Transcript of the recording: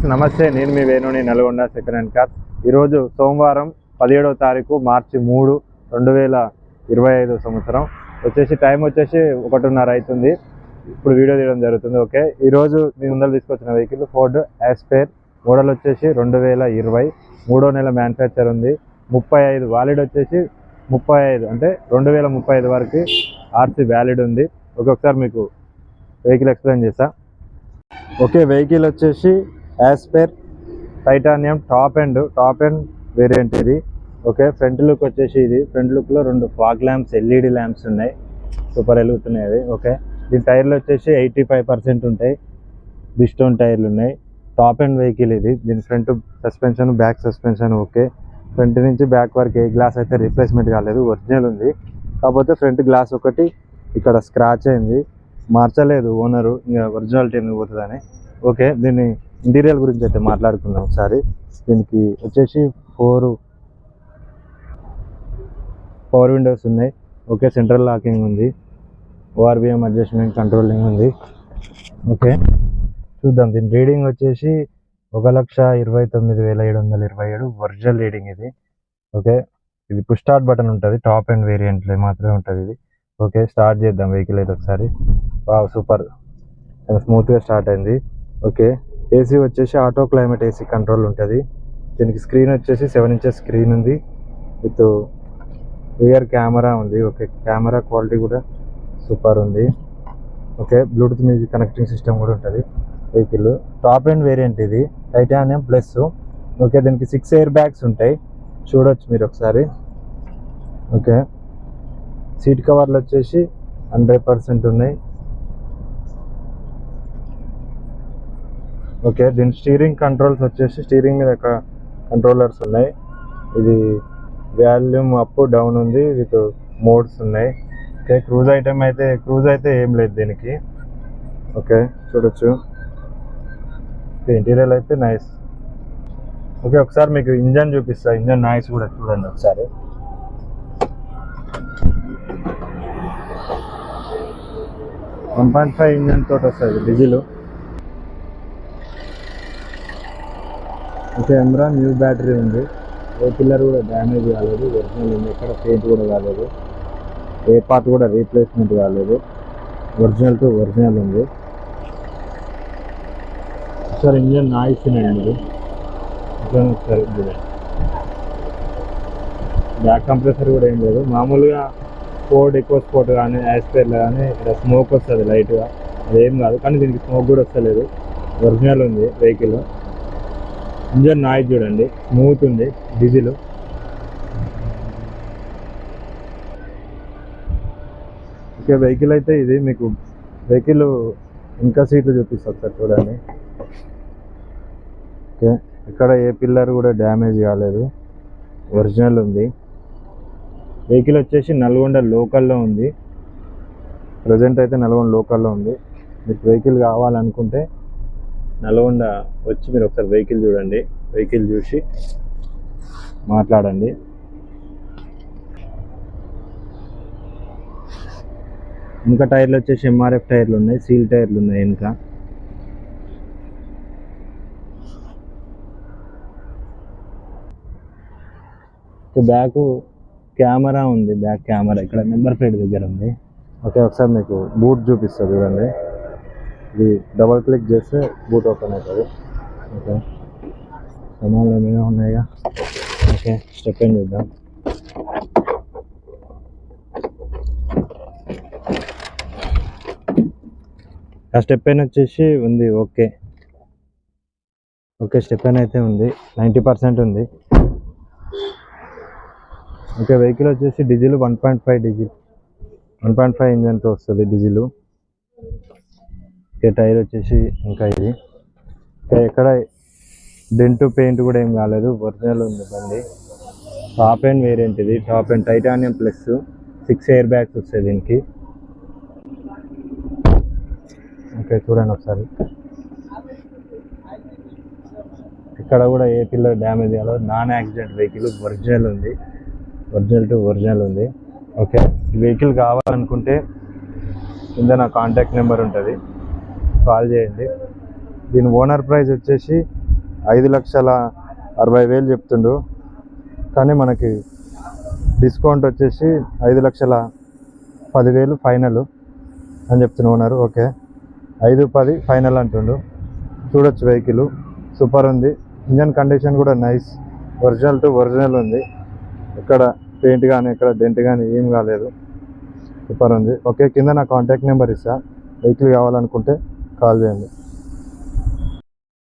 నమస్తే, నేను మీ వేణుని Nalgonda second hand cars. ఈరోజు సోమవారం 17వ తారీఖు మార్చి 3, 2025 సంవత్సరం వచ్చేసి టైం వచ్చేసి 1:30 అవుతుంది. ఇప్పుడు వీడియో తీయడం జరుగుతుంది. ఓకే, ఈరోజు మీ ముందర తీసుకొచ్చిన వెహికల్ ఫోర్డ్ ఆస్పైర్ మోడల్ వచ్చేసి 2020 3వ నెల మ్యానుఫ్యాక్చర్ ఉంది. 35 వాలిడ్ వచ్చేసి 35 అంటే 2035 వరకు ఆర్సీ వ్యాలిడ్ ఉంది. ఒకసారి మీకు వెహికల్ ఎక్స్ప్లెయిన్ చేస్తా. ఓకే, వెహికల్ వచ్చేసి Aspire titanium top and variant ఇది. ఓకే, ఫ్రంట్ లుక్ వచ్చేసి ఇది. ఫ్రంట్ లుక్లో 2 ఫాగ్ ల్యాంప్స్ ఎల్ఈడి ల్యాంప్స్ ఉన్నాయి, సూపర్ వెలుగుతున్నాయి అవి. ఓకే, దీని టైర్లు వచ్చేసి 85% ఉంటాయి, బిస్టోన్ టైర్లు ఉన్నాయి. టాప్ అండ్ వెహికల్ ఇది. దీని front suspension, back suspension okay. Front నుంచి బ్యాక్ వరకు ఏ గ్లాస్ అయితే రీప్లేస్మెంట్ కాలేదు, ఒరిజినల్ ఉంది. కాకపోతే ఫ్రంట్ గ్లాస్ ఒకటి ఇక్కడ స్క్రాచ్ అయింది, మార్చలేదు ఓనరు, ఇంకా ఒరిజినాలిటీ ఎందుకు పోతుందని. ఓకే, దీన్ని ఇంటీరియర్ గురించి అయితే మాట్లాడుకుందాం ఒకసారి. దీనికి వచ్చేసి 4 పవర్ విండోస్ ఉన్నాయి. ఓకే, సెంట్రల్ లాకింగ్ ఉంది, ఓఆర్బిఎం అడ్జస్ట్మెంట్ కంట్రోలింగ్ ఉంది. ఓకే, చూద్దాం. దీని రీడింగ్ వచ్చేసి 1,29,727 ఒరిజినల్ రీడింగ్ ఇది. ఓకే, ఇది పుష్ స్టార్ట్ బటన్ ఉంటుంది, టాప్ అండ్ వేరియంట్లో మాత్రమే ఉంటుంది ఇది. ఓకే, స్టార్ట్ చేద్దాం వెహికల్ అయితే ఒకసారి. సూపర్, స్మూత్గా స్టార్ట్ అయింది. ఓకే, ఏసీ వచ్చేసి ఆటో క్లైమేట్ ఏసీ కంట్రోల్ ఉంటుంది. దీనికి స్క్రీన్ వచ్చేసి 7 inches స్క్రీన్ ఉంది, విత్ రియర్ కెమెరా ఉంది. ఓకే, కెమెరా క్వాలిటీ కూడా సూపర్ ఉంది. Okay, Bluetooth music connecting system కూడా ఉంటుంది వెహికల్. టాప్ అండ్ వేరియంట్ ఇది, టైటానియం ప్లస్. ఓకే, దీనికి 6 ఎయిర్ బ్యాగ్స్ ఉంటాయి, చూడొచ్చు మీరు ఒకసారి. ఓకే, సీట్ కవర్లు వచ్చేసి 100% ఉన్నాయి. ఓకే, దీని స్టీరింగ్ కంట్రోల్స్ వచ్చేసి స్టీరింగ్ మీద కంట్రోలర్స్ ఉన్నాయి. ఇది వాల్యూమ్ అప్ డౌన్ ఉంది, విత్ మోడ్స్ ఉన్నాయి. ఓకే, క్రూజ్ అయితే ఏం లేదు దీనికి. ఓకే, చూడొచ్చు. ఇంటీరియర్ అయితే నైస్. ఓకే, ఒకసారి మీకు ఇంజన్ చూపిస్తా, ఇంజన్ నాయిస్ కూడా చూడండి ఒకసారి. .5 ఇంజన్ తోటి వస్తుంది డీజిల్. ఓకే, ఎమ్రాన్ న్యూ బ్యాటరీ ఉంది. ఏ పిల్లర్ కూడా డ్యామేజ్ కాలేదు, ఒరిజినల్ ఉంది. ఎక్కడ పెయింట్ కూడా కాలేదు, ఏ పార్ట్ కూడా రీప్లేస్మెంట్ కాలేదు, ఒరిజినల్ టు ఒరిజినల్ ఉంది. ఒకసారి ఇంజన్ నాయిస్ తినండి మీరు, ఒకసారి చూడండి. బ్యాక్ కంప్రెసర్ కూడా ఏం లేదు, మామూలుగా ఫోర్డ్ ఎక్కువ స్పోర్ట్ కానీ ఆస్పైర్లో కానీ ఇక్కడ స్మోక్ వస్తుంది లైట్గా, అదేం కాదు. కానీ దీనికి స్మోక్ కూడా వస్తలేదు, ఒరిజినల్ ఉంది వెహికల్. ఇంజన్ నాయిస్ చూడండి, స్మూత్ ఉంది డీజిల్. ఓకే, వెహికల్ అయితే ఇది. మీకు వెహికల్ ఇంకా సీట్లు చూపిస్తారు సార్, చూడండి. ఓకే, ఇక్కడ ఏ పిల్లర్ కూడా డ్యామేజ్ కాలేదు, ఒరిజినల్ ఉంది. వెహికల్ వచ్చేసి నల్గొండ లోకల్లో ఉంది, ప్రజెంట్ అయితే నల్గొండ లోకల్లో ఉంది. మీకు వెహికల్ కావాలనుకుంటే నల్గొండ వచ్చి మీరు ఒకసారి వెహికల్ చూడండి, వెహికల్ చూసి మాట్లాడండి. ఇంకా టైర్లు వచ్చేసి ఎంఆర్ఎఫ్ టైర్లు ఉన్నాయి, సీల్ టైర్లు ఉన్నాయి ఇంకా. బ్యాక్ కెమెరా ఉంది, బ్యాక్ కెమెరా ఇక్కడ నెంబర్ ప్లేట్ దగ్గర ఉంది. ఓకే, ఒకసారి మీకు బూట్ చూపిస్తుంది చూడండి. ఇది డబల్ క్లిక్ చేస్తే బూట్ ఓపెన్ అవుతుంది. ఓకే, సామాన్లు ఏమైనా ఉన్నాయిగా. ఓకే, స్టెప్ ఏం చూద్దాం. ఆ స్టెప్ అయిన వచ్చేసి ఉంది. ఓకే, స్టెప్ అయిన అయితే ఉంది, 90% ఉంది. ఓకే, వెహికల్ వచ్చేసి డీజిల్ 1.5 ఇంజన్తో వస్తుంది డీజిల్. ఓకే, టైర్ వచ్చేసి ఇంకా ఇది. ఎక్కడ డెంట్ పెయింట్ కూడా ఏం కాలేదు, ఒరిజినల్ ఉంది బండి. టాప్ అండ్ వేరియంట్ ఇది, top and titanium plus. 6 air bags వస్తాయి దీనికి. ఓకే, చూడండి ఒకసారి. ఇక్కడ కూడా ఏ పిల్లర్ డ్యామేజ్ కాలేదు, నాన్ యాక్సిడెంట్ వెహికల్, ఒరిజినల్ ఉంది, ఒరిజినల్ టు ఒరిజినల్ ఉంది. ఓకే, ఈ వెహికల్ కావాలనుకుంటే కింద నా కాంటాక్ట్ నెంబర్ ఉంటుంది, కాల్ చేయండి. దీని ఓనర్ ప్రైస్ వచ్చేసి 5,60,000 చెప్తుండు, కానీ మనకి డిస్కౌంట్ వచ్చేసి 5,10,000 ఫైనల్ అని చెప్తున్నా ఓనర్. ఓకే, 5,10 ఫైనల్ అంటుండు. చూడొచ్చు వెహికల్ సూపర్ ఉంది. ఇంజన్ కండిషన్ కూడా నైస్, ఒరిజినల్ టు ఒరిజినల్ ఉంది. ఇక్కడ పెయింట్ కానీ ఇక్కడ డెంట్ కానీ ఏం కాలేదు, సూపర్ ఉంది. ఓకే, కింద నా కాంటాక్ట్ నెంబర్ ఇస్తా, వెహికల్ కావాలనుకుంటే కాల్ చేయండి.